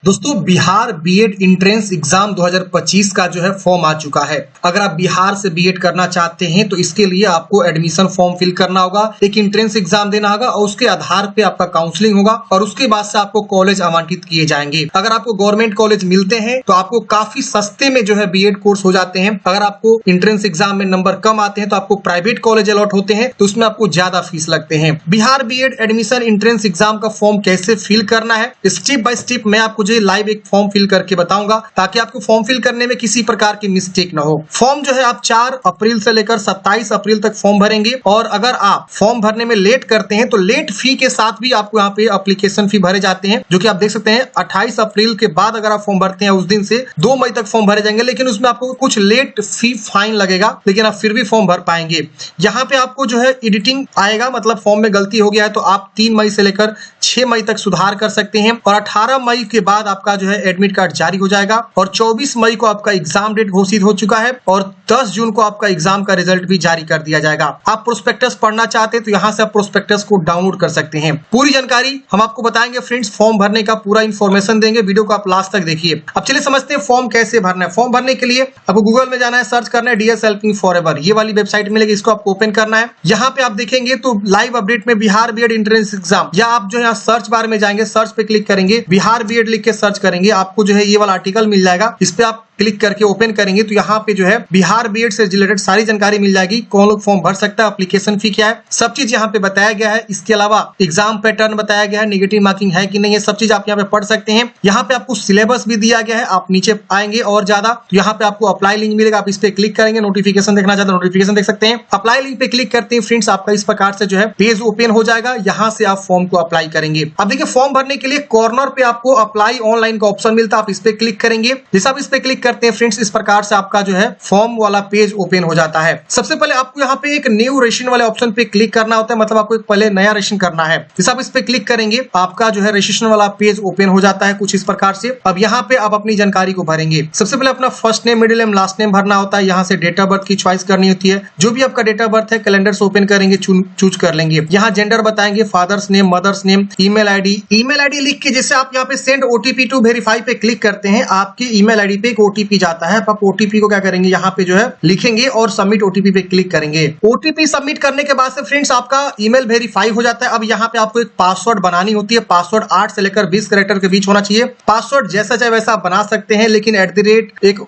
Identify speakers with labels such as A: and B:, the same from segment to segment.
A: दोस्तों Bihar BEd entrance exam 2025 का जो है फॉर्म आ चुका है। अगर आप बिहार से बीएड करना चाहते हैं तो इसके लिए आपको एडमिशन फॉर्म फिल करना होगा, एक एंट्रेंस एग्जाम देना होगा और उसके आधार पे आपका काउंसलिंग होगा और उसके बाद से आपको कॉलेज आवंटित किए जाएंगे। अगर आपको गवर्नमेंट कॉलेज मिलते हैं तो आपको काफी सस्ते में जो है बीएड कोर्स हो जाते हैं। अगर आपको एंट्रेंस एग्जाम में नंबर कम आते हैं तो आपको प्राइवेट कॉलेज अलॉट होते हैं तो उसमें आपको ज्यादा फीस लगते हैं। Bihar BEd admission entrance exam का फॉर्म कैसे फिल करना है स्टेप बाय स्टेप मैं आपको लाइव एक फॉर्म फिल करके बताऊंगा ताकि आपको फॉर्म फिल करने में किसी प्रकार की मिस्टेक ना हो। फॉर्म जो है आप 4 अप्रैल से लेकर 27 अप्रैल तक फॉर्म भरेंगे और अगर आप फॉर्म भरने में लेट करते हैं तो लेट फी के साथ भी आपको यहाँ पे एप्लीकेशन फी भरे जाते हैं, जो कि आप देख सकते हैं 28 अप्रैल के बाद अगर आप फॉर्म भरते हैं उस दिन से 2 मई तक फॉर्म भरे जाएंगे, लेकिन उसमें आपको कुछ लेट फी फाइन लगेगा, लेकिन आप फिर भी फॉर्म भर पाएंगे। यहाँ पे आपको जो है एडिटिंग आएगा, मतलब फॉर्म में गलती हो गया है तो आप 3 मई से लेकर 6 मई तक सुधार कर सकते हैं और 18 मई के बाद आपका जो है एडमिट कार्ड जारी हो जाएगा और 24 मई को आपका एग्जाम डेट घोषित हो चुका है और 10 जून को आपका एग्जाम का रिजल्ट भी जारी कर दिया जाएगा। आप प्रोस्पेक्टस पढ़ना चाहते हैं तो यहाँ से आप प्रोस्पेक्टस को डाउनलोड कर सकते हैं। पूरी जानकारी हम आपको बताएंगे फ्रेंड्स, फॉर्म भरने का पूरा इंफॉर्मेशन देंगे, वीडियो को आप लास्ट तक देखिए। अब चलिए समझते हैं फॉर्म कैसे भरना है। फॉर्म भरने के लिए आपको गूगल में जाना है, सर्च करना है DS हेल्पिंग फॉरएवर, ये वाली वेबसाइट मिलेगी, इसको आपको ओपन करना है। यहाँ पे आप देखेंगे तो लाइव अपडेट में बिहार बीएड एंट्रेंस एग्जाम, या आप जो यहाँ सर्च बार में जाएंगे, सर्च पे क्लिक करेंगे, बिहार बीएड लिख के सर्च करेंगे, आपको जो है ये वाला आर्टिकल मिल जाएगा। इस पे आप क्लिक करके ओपन करेंगे तो यहाँ पे जो है बिहार बीएड से रिलेटेड सारी जानकारी मिल जाएगी, कौन लोग फॉर्म भर सकता है, एप्लीकेशन फी क्या है, सब चीज यहाँ पे बताया गया है। इसके अलावा एग्जाम पैटर्न बताया गया है, नेगेटिव मार्किंग है कि नहीं, ये सब चीज आप यहाँ पे पढ़ सकते हैं। यहाँ पे आपको सिलेबस भी दिया गया है। आप नीचे आएंगे और ज्यादा तो यहाँ पे आपको अप्लाई लिंक मिलेगा, आप इस पे क्लिक करेंगे, नोटिफिकेशन देखना चाहते हैं नोटिफिकेशन देख सकते हैं। अप्लाई लिंक पे क्लिक करते हैं फ्रेंड्स, आपका इस प्रकार से जो है पेज ओपन हो जाएगा, यहाँ से आप फॉर्म को अप्लाई करेंगे। अब देखिए फॉर्म भरने के लिए कॉर्नर पे आपको अप्लाई ऑनलाइन का ऑप्शन मिलता है, आप इस पे क्लिक करेंगे। जैसे आप इस पे क्लिक करते हैं फ्रेंड्स, इस प्रकार से आपका जो है फॉर्म वाला पेज ओपन हो जाता है। सबसे पहले आपको यहाँ पे एक न्यू रजिस्ट्रेशन वाले ऑप्शन पे क्लिक करना होता है, मतलब आपको एक पहले नया रजिस्ट्रेशन करना है। जैसे आप इस पे क्लिक करेंगे आपका जो है रजिस्ट्रेशन वाला पेज ओपन हो जाता है कुछ इस प्रकार से। अब यहाँ पे आप अपनी जानकारी को भरेंगे। सबसे पहले अपना first name, middle name, last name भरना होता है। यहाँ से डेट ऑफ बर्थ की चॉइस करनी होती है, जो भी आपका डेट ऑफ बर्थ है कैलेंडर से ओपन करेंगे, चूज कर लेंगे। यहाँ जेंडर बताएंगे, father's name, mother's name, email ID लिख के जैसे आप यहाँ पे सेंड ओटीपी टू वेरीफाई पे क्लिक करते हैं, आपके ईमेल आईडी पे एक ओटीपी जाता है। आप ओटीपी को क्या करेंगे, यहाँ पे जो है लिखेंगे और सबमिट ओटीपी पे क्लिक करेंगे। ओटीपी सबमिट करने के बाद से फ्रेंड्स आपका ईमेल वेरीफाई हो जाता है। अब यहाँ पे आपको एक पासवर्ड बनानी होती है। पासवर्ड 8 से लेकर 20 कैरेक्टर के बीच होना चाहिए। पासवर्ड जैसा चाहे वैसा आप बना सकते हैं, लेकिन @ एक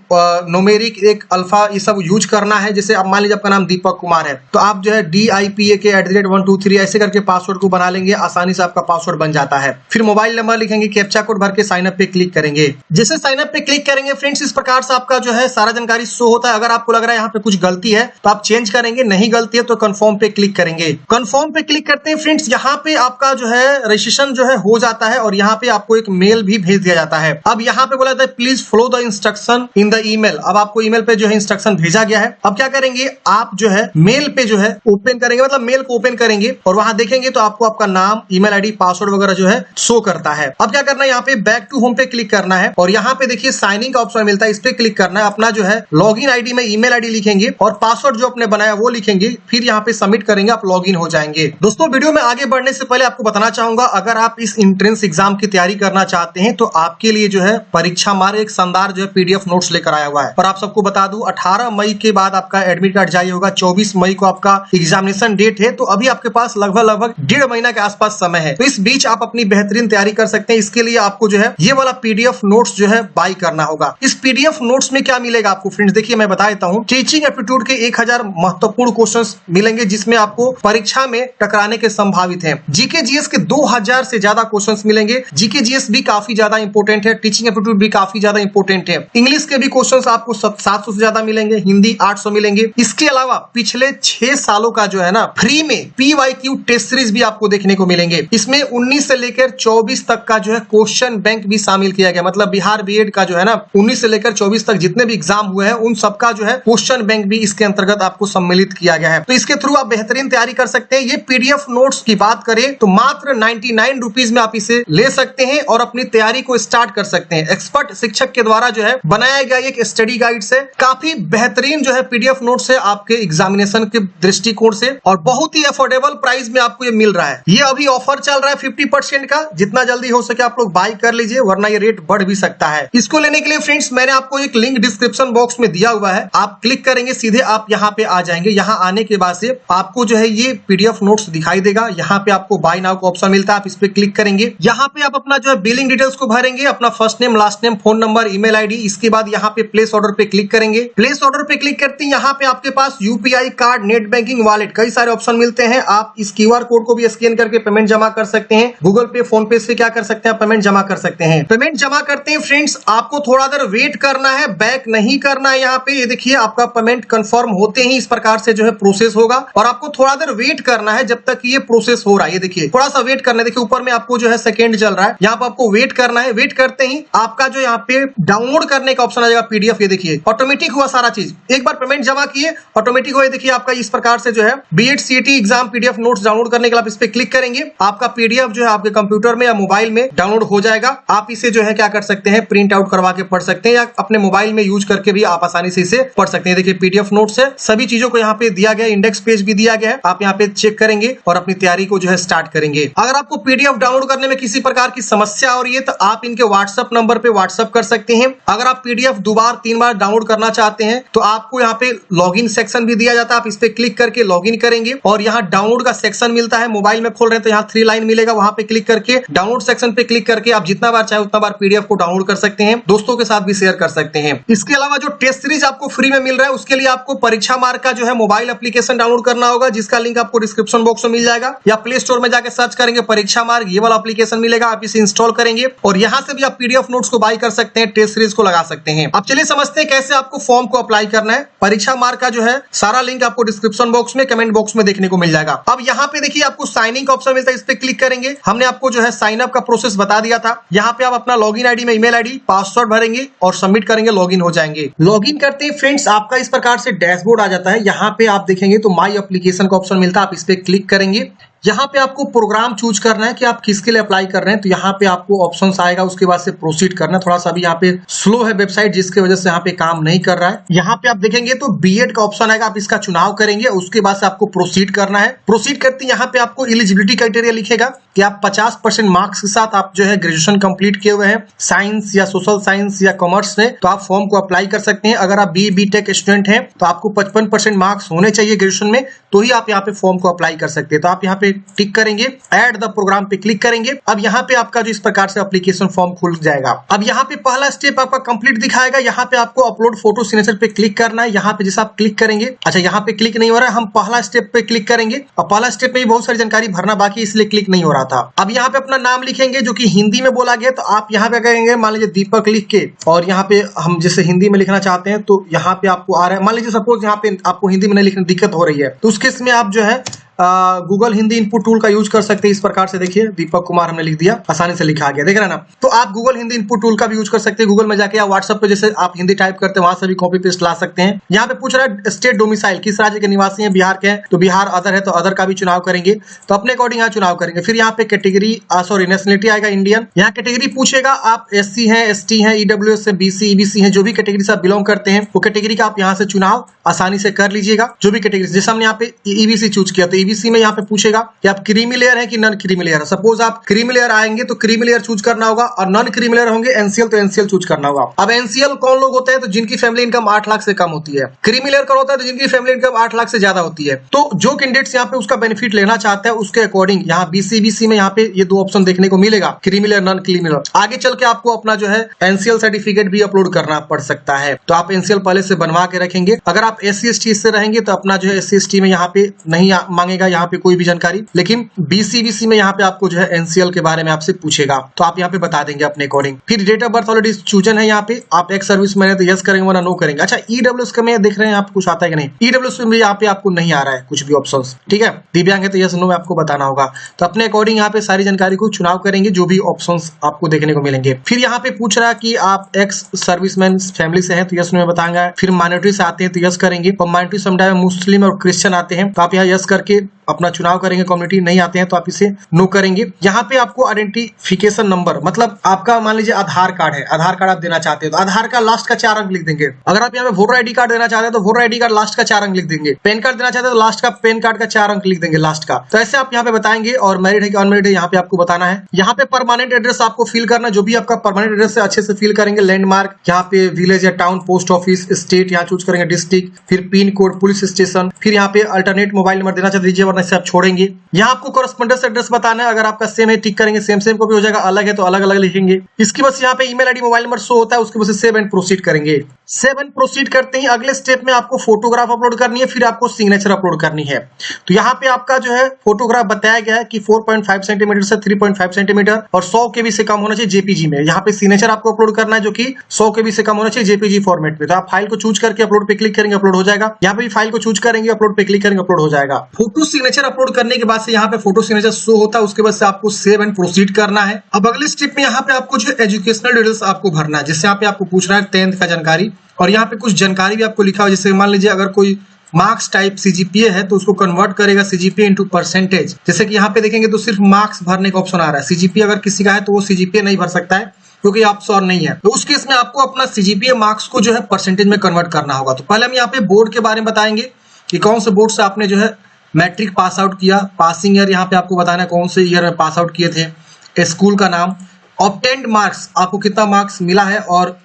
A: न्यूमेरिक, एक अल्फा, ये सब यूज करना है। जैसे अब मान लीजिए आपका नाम दीपक कुमार है तो आप जो है DIPA के @123 ऐसे करके पासवर्ड को बना लेंगे, आसानी से आपका पासवर्ड बन जाता है। फिर मोबाइल नंबर लिखेंगे, कैप्चा कोड भर के साइन अप पे क्लिक करेंगे। जैसे साइन अप पे क्लिक करेंगे फ्रेंड्स, इस प्रकार से आपका जो है सारा जानकारी शो होता है। अगर आपको लग रहा है यहाँ पे कुछ गलती है तो आप चेंज करेंगे, नहीं गलती है तो कंफर्म पे क्लिक करेंगे। कंफर्म पे क्लिक करते हैं फ्रेंड्स, यहाँ पे आपका जो है रजिस्ट्रेशन जो है हो जाता है और यहाँ पे आपको एक मेल भी भेज दिया जाता है। अब यहाँ पे बोला जाता है please follow the instruction in the email. अब आपको ईमेल पे जो है इंस्ट्रक्शन भेजा गया है। अब क्या करेंगे, आप जो है मेल पे जो है ओपन करेंगे, मतलब मेल को ओपन करेंगे और वहां देखेंगे तो आपको आपका नाम, ईमेल आईडी, पासवर्ड वगैरह जो है शो करता है। अब क्या करना है, यहाँ पे बैक टू होम पे क्लिक करना है और यहाँ पे देखिए साइन इन का ऑप्शन मिलता है, इस पे क्लिक करना है। अपना जो है लॉगिन आईडी में ईमेल आईडी लिखेंगे और पासवर्ड जो आपने बनाया वो लिखेंगे, फिर यहाँ पे सबमिट करेंगे, आप लॉगिन हो जाएंगे। दोस्तों वीडियो में आगे बढ़ने से पहले आपको बताना चाहूंगा, अगर आप इस एंट्रेंस एग्जाम की तैयारी करना चाहते हैं तो आपके लिए जो है परीक्षा मार्ग एक शानदार जो है PDF नोट्स लेकर आया हुआ है। और आप सबको बता दूं 18 मई के बाद आपका एडमिट कार्ड जारी होगा, 24 मई को आपका एग्जामिनेशन डेट है, तो अभी आपके पास लगभग 1.5 महीना के आसपास समय है। तो इस बीच आप अपनी बेहतरीन तैयारी कर सकते हैं। इसके लिए आपको जो है ये वाला PDF नोट्स जो है बाय करना होगा। इस PDF नोट्स में क्या मिलेगा आपको फ्रेंड्स, देखिए मैं बता देता हूँ। टीचिंग एप्टीट्यूड के 1000 महत्वपूर्ण क्वेश्चंस मिलेंगे जिसमें आपको परीक्षा में टकराने के संभावित हैं। जीके जीएस के 2000 से ज्यादा क्वेश्चंस मिलेंगे। जीके जीएस भी काफी ज्यादा इंपोर्टेंट है, टीचिंग एप्टीट्यूड भी काफी ज्यादा इंपोर्टेंट है। इंग्लिश के भी क्वेश्चंस आपको 700 से ज्यादा मिलेंगे, हिंदी 800 मिलेंगे। इसके अलावा पिछले 6 सालों का जो है ना फ्री में PYQ टेस्ट सीरीज भी आपको देखने को मिलेंगे। इसमें 19 से लेकर 24 तक का जो है क्वेश्चन बैंक भी शामिल किया गया, मतलब बिहार बीएड का जो है ना 19 से लेकर लेकर 24 तक जितने भी एग्जाम हुए हैं उन सबका जो है क्वेश्चन बैंक भी इसके अंतर्गत आपको सम्मिलित किया गया है। तो इसके थ्रू आप बेहतरीन तैयारी कर सकते हैं। ये पीडीएफ नोट्स की बात करें तो मात्र 99 रुपीज में आप इसे ले सकते हैं और अपनी तैयारी को स्टार्ट कर सकते हैं। एक्सपर्ट शिक्षक के द्वारा जो है बनाया गया एक स्टडी गाइड से काफी बेहतरीन जो है पीडीएफ नोट्स है आपके एग्जामिनेशन के दृष्टिकोण से, और बहुत ही अफोर्डेबल प्राइस में आपको ये मिल रहा है। ये अभी ऑफर चल रहा है 50% का, जितना जल्दी हो सके आप लोग बाय कर लीजिए, वरना ये रेट बढ़ भी सकता है। इसको लेने के लिए फ्रेंड्स मैंने आपको एक लिंक डिस्क्रिप्शन बॉक्स में दिया हुआ है, आप क्लिक करेंगे सीधे आप यहाँ पे आ जाएंगे। यहाँ आने के बाद से आपको जो है ये पीडीएफ नोट्स दिखाई देगा। यहाँ पे आपको बाय नाउ का ऑप्शन मिलता है, आप इस पे क्लिक करेंगे। यहाँ पे आप अपना जो है बिलिंग डिटेल्स को भरेंगे, अपना first name, last name, phone number, email ID. इसके बाद यहाँ पे प्लेस ऑर्डर पे क्लिक करेंगे। प्लेस ऑर्डर पे क्लिक करते हैं यहाँ पे आपके पास UPI card, net banking, wallet, कई सारे ऑप्शन मिलते हैं। आप इस क्यूआर कोड को भी स्कैन करके पेमेंट जमा कर सकते हैं। गूगल पे, फोन पे से क्या कर सकते हैं, पेमेंट जमा कर सकते हैं। पेमेंट जमा करते हैं फ्रेंड्स, आपको थोड़ा देर वेट करना है, बैक नहीं करना है। यहाँ पे ये देखिए आपका पेमेंट कंफर्म होते ही इस प्रकार से जो है प्रोसेस होगा, और आपको थोड़ा देर वेट करना है जब तक ये प्रोसेस हो रहा है। ये देखिए थोड़ा सा वेट करना है, देखिए ऊपर में आपको जो है सेकंड चल रहा है, यहाँ पे आपको वेट करना है। वेट करते ही आपका जो यहाँ पे डाउनलोड करने का ऑप्शन आ जाएगा पीडीएफ। ये देखिए ऑटोमेटिक हुआ सारा चीज, एक बार पेमेंट जमा किए ऑटोमेटिक हुआ। देखिए आपका इस प्रकार से जो है BEd CET exam PDF notes download करने के लिए आप इस पे क्लिक करेंगे, आपका पीडीएफ जो है आपके कंप्यूटर में या मोबाइल में डाउनलोड हो जाएगा। आप इसे जो है क्या कर सकते हैं, प्रिंट आउट करवा के पढ़ सकते हैं, या अपने मोबाइल में यूज करके भी आप आसानी से इसे पढ़ सकते हैं। देखिए पीडीएफ नोट्स है, सभी चीजों को यहाँ पे दिया गया, इंडेक्स पेज भी दिया गया है। आप यहाँ पे चेक करेंगे और अपनी तैयारी को जो है स्टार्ट करेंगे। अगर आपको पीडीएफ डाउनलोड करने में किसी प्रकार की समस्या हो रही है तो आप इनके व्हाट्सएप नंबर पे व्हाट्सएप कर सकते हैं। अगर आप पीडीएफ 2 बार 3 बार डाउनलोड करना चाहते हैं तो आपको यहाँ पे लॉगिन सेक्शन भी दिया जाता है, आप इस पे क्लिक करके लॉगिन करेंगे और यहाँ डाउनलोड का सेक्शन मिलता है। मोबाइल में खोल रहे हैं तो यहाँ 3 लाइन मिलेगा, वहां पे क्लिक करके डाउनलोड सेक्शन पे क्लिक करके आप जितना बार चाहे उतना बार पीडीएफ को डाउनलोड कर सकते हैं, दोस्तों के साथ भी शेयर कर सकते हैं। इसके अलावा जो टेस्ट सीरीज आपको फ्री में मिल रहा है उसके लिए आपको परीक्षा मार्ग का जो है मोबाइल एप्लीकेशन डाउनलोड करना होगा, जिसका लिंक आपको डिस्क्रिप्शन बॉक्स में मिल जाएगा, या प्ले स्टोर में जाकर सर्च करेंगे परीक्षा मार्ग, ये वाला एप्लीकेशन मिलेगा, आप इसे इंस्टॉल करेंगे और यहाँ से भी आप पीडीएफ नोट्स को बाय कर सकते हैं, टेस्ट सीरीज को लगा सकते हैं। अब चलिए समझते हैं कैसे आपको फॉर्म को अप्लाई करना है। परीक्षा मार्ग का जो है सारा लिंक आपको डिस्क्रिप्शन बॉक्स में, कमेंट बॉक्स में देखने को मिल जाएगा। अब यहाँ पे देखिए आपको साइन इन का ऑप्शन मिलता है, इस पे क्लिक करेंगे। हमने आपको जो है साइन अप का प्रोसेस बता दिया था। यहाँ पे आप अपना लॉगिन आईडी में ईमेल आईडी, पासवर्ड भरेंगे और सबमिट करेंगे, लॉगिन हो जाएंगे। लॉगिन करते ही फ्रेंड्स आपका इस प्रकार से डैशबोर्ड आ जाता है। यहाँ पे आप देखेंगे तो माई एप्लीकेशन का ऑप्शन मिलता है, आप इस पे क्लिक करेंगे। यहाँ पे आपको प्रोग्राम चूज करना है कि आप किसके लिए अप्लाई कर रहे हैं, तो यहाँ पे आपको ऑप्शंस आएगा, उसके बाद से प्रोसीड करना। थोड़ा सा भी यहाँ पे स्लो है वेबसाइट, जिसकी वजह से यहाँ पे काम नहीं कर रहा है। यहाँ पे आप देखेंगे तो बीएड का ऑप्शन आएगा, आप इसका चुनाव करेंगे, उसके बाद से आपको प्रोसीड करना है। प्रोसीड करते यहाँ पे आपको एलिजिबिलिटी क्राइटेरिया लिखेगा कि आप 50% मार्क्स के साथ आप जो है ग्रेजुएशन कंप्लीट किए हुए हैं साइंस या सोशल साइंस या कॉमर्स में, तो आप फॉर्म को अप्लाई कर सकते हैं। अगर आप बी टेक स्टूडेंट हैं तो आपको 55% मार्क्स होने चाहिए ग्रेजुएशन में, तो ही आप यहाँ पे फॉर्म को अप्लाई कर सकते हैं। तो आप यहाँ पे टिक करेंगे, ऐड द प्रोग्राम पे क्लिक करेंगे। अब यहाँ पे आपका जो इस प्रकार से एप्लीकेशन फॉर्म खुल जाएगा। अब यहाँ पे पहला स्टेप आपका कंप्लीट दिखाएगा, यहाँ पे आपको अपलोड फोटो सिग्नेचर पे क्लिक करना है। यहाँ पे जैसे आप क्लिक करेंगे, अच्छा यहाँ पे क्लिक नहीं हो रहा है, हम पहला स्टेप पे क्लिक करेंगे और पहला स्टेप में बहुत सारी जानकारी भरना बाकी, इसलिए क्लिक नहीं हो रहा था। अब यहाँ पे अपना नाम लिखेंगे जो कि हिंदी में बोला गया, तो आप यहाँ पे कहेंगे मान लीजिए दीपक लिख के, और यहाँ पे हम जैसे हिंदी में लिखना चाहते हैं तो यहाँ पे आपको आ रहा है। मान लीजिए सपोज यहाँ पे आपको हिंदी में नहीं लिखने दिक्कत हो रही है, तो उस केस में आप जो है गूगल हिंदी इनपुट टूल का यूज कर सकते हैं। इस प्रकार से देखिए दीपक कुमार हमने लिख दिया, आसानी से लिखा गया, देख रहे हैं ना। तो आप गूगल हिंदी इनपुट टूल का भी यूज कर सकते हैं। गूगल में जाके या व्हाट्सएप पे जैसे आप हिंदी टाइप करते हैं वहां से भी कॉपी पेस्ट ला सकते हैं। यहाँ पे पूछ रहा है स्टेट डोमिसाइल, किस राज्य के निवासी हैं, बिहार के हैं तो बिहार, अदर है तो अदर का भी चुनाव करेंगे, तो अपने अकॉर्डिंग यहाँ चुनाव करेंगे। फिर यहाँ पे कैटेगरी सॉरी नेशनलिटी आएगा इंडियन। यहाँ कैटेगरी पूछेगा आप एससी हैं, एसटी हैं, ईडब्ल्यूएस है, बीसी, ईबीसी हैं, जो भी कैटेगरी से आप बिलोंग करते हैं वो कैटेगरी का आप यहाँ से चुनाव आसानी से कर लीजिएगा। जो भी कैटेगरी, जैसे हमने यहाँ पे ईबीसी चूज किया तो ईबीसी में यहाँ पे पूछेगा कि आप क्रीमी लेयर है कि नॉन क्रीमी लेयर है। सपोज आप क्रीमी लेयर आएंगे तो क्रीमी लेयर चूज करना होगा, और नॉन क्रीमी लेयर होंगे एनसीएल तो एनसीएल चूज करना होगा। अब एनसीएल कौन लोग होते हैं, तो जिनकी फैमिली इनकम 8 लाख से कम होती है। क्रीमी लेयर कौन होता है, तो जिनकी फैमिली इनकम 8 लाख से ज्यादा होती है। तो जो कैंडिडेट्स यहाँ पे उसका बेनिफिट लेना चाहते हैं उसके अकॉर्डिंग यहाँ बीसी में यहाँ पे ये 2 ऑप्शन देखने को मिलेगा, creamy layer, non creamy layer. आगे चल के आपको अपना जो है एनसीएल सर्टिफिकेट भी अपलोड करना पड़ सकता है, तो आप एनसीएल पहले से बनवा के रखेंगे। अगर आप SC ST से रहेंगे तो अपना जो है SC ST में यहाँ पे नहीं मांगेगा रहेगा यहाँ पे कोई भी जानकारी, लेकिन बीसीबीसी में यहाँ पे आपको जो है एनसीएल के बारे में आपसे पूछेगा, तो आप यहाँ पे बता देंगे अपने अकॉर्डिंग। फिर date of birth already chosen है, यहाँ पे आप एक्स सर्विस मैन है तो यस करेंगे वरना नो करेंगे। अच्छा, ईडब्ल्यूएस का में देख रहे हैं आप कुछ आता है कि नहीं, ईडब्ल्यूएस में यहाँ पे आपको नहीं आ रहा है कुछ भी ऑप्शन, ठीक है। दिव्यांग है तो यस नो में आपको बताना होगा, तो अपने अकॉर्डिंग यहाँ पे सारी जानकारी को चुनाव करेंगे जो भी ऑप्शंस आपको देखने को मिलेंगे। फिर यहाँ पे पूछ रहा है कि आप एक्स सर्विसमैन फैमिली से हैं तो यस नो में बताएंगे। फिर माइनॉरिटी से आते हैं तो यस करेंगे, और माइनॉरिटी समुदाय में मुस्लिम और क्रिश्चियन आते हैं तो आप यहाँ यस करके अपना चुनाव करेंगे। कम्युनिटी नहीं आते हैं तो आप इसे नो करेंगे। यहाँ पे आपको आइडेंटिफिकेशन नंबर, मतलब आपका मान लीजिए आधार कार्ड है, आधार कार्ड आप देना चाहते हैं तो आधार कार्ड लास्ट का 4 अंक लिख देंगे। अगर आप यहाँ पे वोटर आईडी कार्ड देना चाहते हैं तो वोटर आईडी कार्ड लास्ट का 4 अंक लिख देंगे। पैन कार्ड देना चाहते हैं तो लास्ट का पैन कार्ड का 4 अंक लिख देंगे लास्ट का। तो ऐसे आप यहाँ पे बताएंगे। और मैरिड है कि अनमैरिड है यहाँ पे आपको बताना है। यहाँ पे परमानेंट एड्रेस आपको फिल करना, जो भी आपका परमानेंट एड्रेस है अच्छे से फिल करेंगे। लैंडमार्क यहाँ पे विलेज या टाउन, पोस्ट ऑफिस, स्टेट यहाँ चूज करेंगे, डिस्ट्रिक्ट, फिर पिन कोड, पुलिस स्टेशन, फिर यहाँ पे अल्टरनेट मोबाइल नंबर देना चाहते दीजिए वरना इसे आप छोड़ेंगे। यहाँ आपको कॉरेस्पोंडेंस एड्रेस बताना है, अगर आपका सेम है टिक करेंगे, सेम सेम को भी हो जाएगा, अलग है तो अलग अलग लिखेंगे। इसकी बस यहाँ पे email ID mobile number show होता है, उसके बस सेव एंड प्रोसीड करेंगे। सेव एंड प्रोसीड करते ही अगले स्टेप में आपको फोटोग्राफ अपलोड करनी है, फिर आपको सिग्नेचर अपलोड करनी है। तो यहाँ पे आपका जो है फोटोग्राफ बताया गया है कि 4.5 सेंटीमीटर से 3.5 सेंटीमीटर और 100 केबी से कम होना चाहिए जेपीजी में। यहाँ पे सिग्नेचर आपको अपलोड करना है जो कि 100 केबी से कम होना चाहिए जेपीजी फॉर्मेट में। तो आप फाइल को चूज करके अपलोड पे क्लिक करेंगे, अपलोड हो जाएगा। यहाँ पे भी फाइल को चूज करेंगे, अपलोड पे क्लिक करेंगे, अपलोड हो जाएगा। फोटो सिग्नेचर अपलोड करने के बाद से यहाँ पे फोटो सिग्नेचर शो होता है, उसके बाद से आपको सेव एंड प्रोसीड करना है। अब अगले स्टेप में यहाँ पे आपको जो एजुकेशनल डिटेल्स आपको भरना है, जिससे यहाँ पे आपको पूछ रहा है 10th का जानकारी, और यहाँ पे कुछ जानकारी भी आपको लिखा हुआ है। जैसे मान लीजिए अगर कोई मार्क्स टाइप सीजीपीए है तो उसको कन्वर्ट करेगा सीजीपीए इनटू परसेंटेज। जैसे कि यहाँ पे देखेंगे तो सिर्फ मार्क्स भरने का ऑप्शन आ रहा है। सीजीपीए अगर किसी का है तो वो सीजीपीए नहीं भर सकता है क्योंकि आप श्योर नहीं है। तो उस केस में आपको अपना सीजीपीए मार्क्स को जो है परसेंटेज में कन्वर्ट करना होगा। तो पहले हम यहाँ पे बोर्ड के बारे में बताएंगे कि कौन से बोर्ड से आपने जो है मैट्रिक पास आउट किया। पासिंग ईयर यहाँ पे आपको बताना है कौन से ईयर में पास आउट किए थे, स्कूल का नाम, ऑब्टेन्ड मार्क्स आपको कितना मार्क्स मिला है, और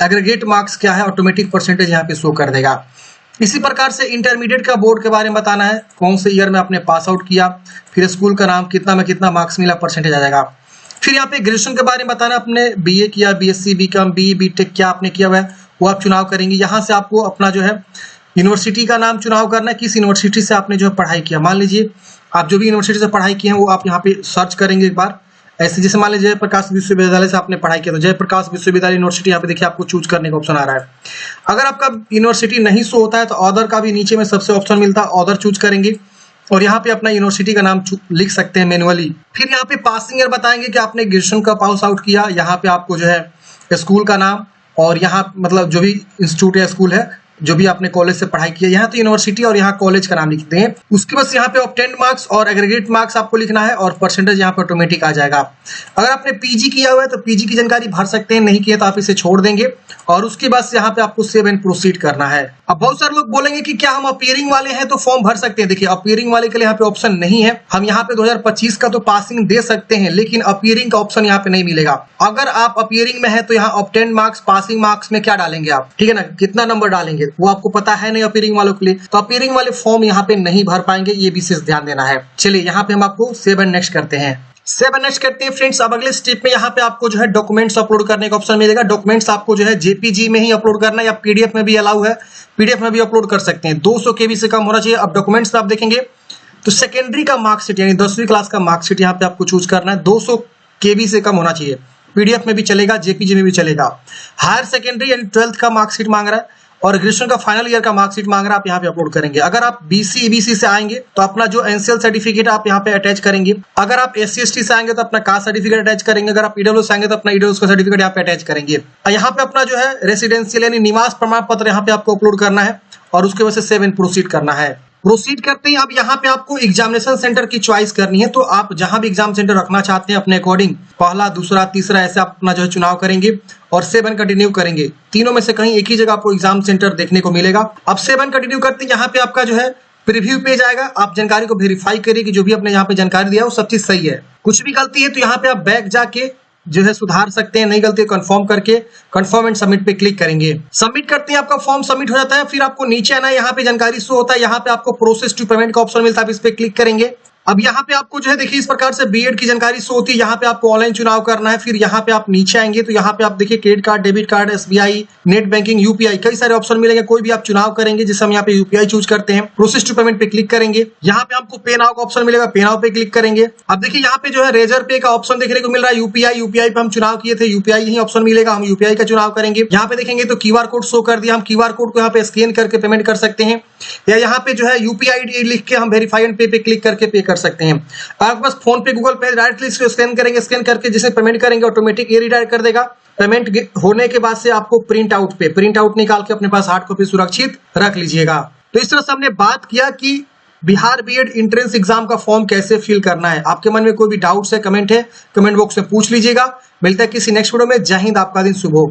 A: एग्रीगेट मार्क्स क्या है, ऑटोमेटिक परसेंटेज यहाँ पे शो कर देगा। इसी प्रकार से इंटरमीडिएट का बोर्ड के बारे में बताना है, कौन से ईयर में आपने पास आउट किया, फिर स्कूल का नाम, कितना में कितना मार्क्स मिला, परसेंटेज आ जाएगा। फिर यहाँ पे ग्रेजुएशन के बारे में बताना, आपने बीए किया, बीएससी, बीकॉम, बीई, बीटेक क्या आपने किया हुआ है वो आप चुनाव करेंगे। यहाँ से आपको अपना जो है यूनिवर्सिटी का नाम चुनाव करना है, किस यूनिवर्सिटी से आपने जो है पढ़ाई किया। मान लीजिए आप जो भी यूनिवर्सिटी से पढ़ाई किए हैं वो आप यहाँ पे सर्च करेंगे एक बार। ऐसे जैसे मान लीजिए जयप्रकाश विश्वविद्यालय से आपने पढ़ाई किया तो जयप्रकाश विश्वविद्यालय यूनिवर्सिटी यहाँ पे देखिए आपको चूज करने का ऑप्शन आ रहा है। अगर आपका यूनिवर्सिटी नहीं शो होता है तो ऑदर का भी नीचे में सबसे ऑप्शन मिलता है, ऑदर चूज करेंगे और यहाँ पे अपना यूनिवर्सिटी का नाम लिख सकते हैं मैनुअली। फिर यहाँ पे पासिंग ईयर बताएंगे कि आपने ग्रेजुएशन का पास आउट किया, यहाँ पे आपको जो है स्कूल का नाम और यहाँ मतलब जो भी इंस्टीट्यूट या स्कूल है, जो भी आपने कॉलेज से पढ़ाई की है, यहाँ तो यूनिवर्सिटी और यहाँ कॉलेज का नाम लिखते हैं। उसके बाद यहाँ पे ऑब्टेन्ड मार्क्स और एग्रीगेट मार्क्स आपको लिखना है और परसेंटेज यहाँ पे ऑटोमेटिक आ जाएगा। अगर आपने पीजी किया हुआ है तो पीजी की जानकारी भर सकते हैं, नहीं किया तो आप इसे छोड़ देंगे और उसके बाद यहाँ पे आपको सेव एंड प्रोसीड करना है। अब बहुत सारे लोग बोलेंगे कि क्या हम अपीयरिंग वाले हैं तो फॉर्म भर सकते हैं। देखिए अपीयरिंग वाले के लिए यहाँ पे ऑप्शन नहीं है। हम यहाँ पे 2025 का तो पासिंग दे सकते हैं लेकिन अपीयरिंग का ऑप्शन यहाँ पे नहीं मिलेगा। अगर आप अपीयरिंग में है तो यहाँ ऑब्टेन्ड मार्क्स, पासिंग मार्क्स में क्या डालेंगे आप, ठीक है ना, कितना नंबर डालेंगे वो आपको पता है नहीं अपीयरिंग वालों के लिए, तो अपीयरिंग वाले फॉर्म यहाँ पे नहीं भर पाएंगे, ये विशेष ध्यान देना है। चलिए यहाँ पे हम आपको सेव एंड नेक्स्ट करते हैं। सेव एंड नेक्स्ट करते हैं फ्रेंड्स। अब अगले स्टेप में यहाँ पे आपको जो है डॉक्यूमेंट्स अपलोड करने का ऑप्शन मिलेगा। डॉक्यूमेंट्स आपको जो है जेपीजी में ही अपलोड करना है या पीडीएफ में भी अलाउ है, पीडीएफ में भी अपलोड कर सकते हैं। 200 केबी से कम होना चाहिए। अब डॉक्यूमेंट्स आप देखेंगे तो सेकेंडरी का मार्कशीट यानी 10वीं क्लास का मार्कशीट यहाँ पे आपको चूज करना है। 200 केबी से कम होना चाहिए। पीडीएफ में भी चलेगा, जेपीजी में भी चलेगा। हायर सेकेंडरी यानी 12th का मार्कशीट मांग रहा है और ग्रेजुएशन का फाइनल ईयर का मार्कशीट मांग रहा है, आप यहाँ पे अपलोड करेंगे। अगर आप बीसी ईबीसी से आएंगे तो अपना जो एनसीएल सर्टिफिकेट आप यहाँ पे अटैच करेंगे। अगर आप एससी एसटी से आएंगे तो अपना कास्ट सर्टिफिकेट अटैच करेंगे। अगर आप ईडब्ल्यू से आएंगे तो अपना ईडब्ल्यू का सर्टिफिकेट यहाँ पे अटैच करेंगे। यहाँ पे अपना जो है रेसिडेंशियल यानी निवास प्रमाण पत्र यहाँ पे आपको अपलोड करना है और उसके वजह से सेव एंड प्रोसीड करना है। प्रोसीड करते ही अब यहाँ पे आपको एग्जामिनेशन सेंटर की चॉइस करनी है। तो आप जहां भी एग्जाम सेंटर रखना चाहते हैं अपने अकॉर्डिंग, पहला, दूसरा, तीसरा, ऐसे आप अपना जो है चुनाव करेंगे और सेव एंड कंटिन्यू करेंगे। तीनों में से कहीं एक ही जगह आपको एग्जाम सेंटर देखने को मिलेगा। अब सेव एंड कंटिन्यू करते हैं यहाँ पे आपका जो है प्रीव्यू पेज आएगा। आप जानकारी को वेरीफाई करिए कि जो भी आपने यहाँ पे जानकारी दिया है वो सब चीज सही है। कुछ भी गलती है तो यहाँ पे आप बैक जाके जो है सुधार सकते हैं। नई गलती कंफर्म करके कंफर्म एंड सबमिट पे क्लिक करेंगे। सबमिट करते हैं, आपका फॉर्म सबमिट हो जाता है। फिर आपको नीचे आना है, यहाँ पे जानकारी शो होता है, यहाँ पे आपको प्रोसेस टू पेमेंट का ऑप्शन मिलता है, आप इस पे क्लिक करेंगे। अब यहाँ पे आपको जो है देखिए इस प्रकार से बीएड की जानकारी शो होती है। यहाँ पे आपको ऑनलाइन चुनाव करना है। फिर यहाँ पे आप नीचे आएंगे तो यहाँ पे आप देखिए credit card, debit card, SBI, net banking, UPI, कई सारे ऑप्शन मिलेंगे। कोई भी आप चुनाव करेंगे, जिससे हम यहाँ पे यूपीआई चूज करते हैं। प्रोसेस टू पेमेंट पे क्लिक करेंगे। यहाँ पे आपको पे नाउ का ऑप्शन मिलेगा, पे नाउ पे क्लिक करेंगे। अब देखिए यहाँ पे जो है रेजर पे का ऑप्शन देखने को मिल रहा है। यूपीआई पे हम चुनाव किए थे, यूपीआई ही ऑप्शन मिलेगा, हम यूपीआई का चुनाव करेंगे। यहाँ पे देखेंगे तो क्यूआर कोड शो कर दिया, हम क्यूआर कोड को यहाँ पे स्कैन करके पेमेंट कर सकते हैं, या यहाँ पे जो है यूपीआई लिख के हम वेरीफाई एंड पे क्लिक करके पे कर सकते हैं। आपके पास फोन पे, गूगल पे, डायरेक्टली स्कैन करेंगे, स्कैन करके जिसे पेमेंट करेंगे ऑटोमेटिक ये रिडायरेक्ट कर देगा। पेमेंट होने के बाद से आपको प्रिंट आउट निकाल के अपने पास हार्ड कॉपी सुरक्षित रख लीजिएगा। तो इस तरह से हमने बात किया कि बिहार बीएड एंट्रेंस एग्जाम का फॉर्म कैसे फिल करना है। आपके मन में कोई भी डाउट्स है, कमेंट बॉक्स में पूछ लीजिएगा। मिलता है किसी नेक्स्ट वीडियो में। जय हिंद, आपका दिन शुभ हो।